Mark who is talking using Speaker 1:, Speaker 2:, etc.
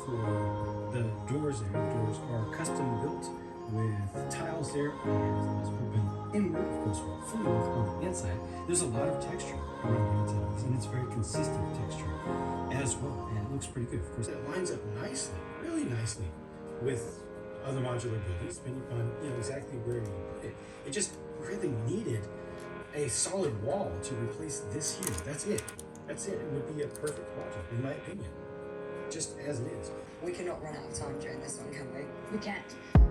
Speaker 1: For the doors there. The doors are custom built with tiles there, and those have been inward, of course, fully worked on the inside. There's a lot of texture around the inside, and it's very consistent texture as well, and it looks pretty good. Of course, it lines up nicely, really nicely, with other modular buildings, depending upon exactly where you put it. It just really needed a solid wall to replace this here. That's it. That's it. It would be a perfect project, in my opinion. Just as it is.
Speaker 2: We cannot run out of time during this one, can we?
Speaker 3: We can't.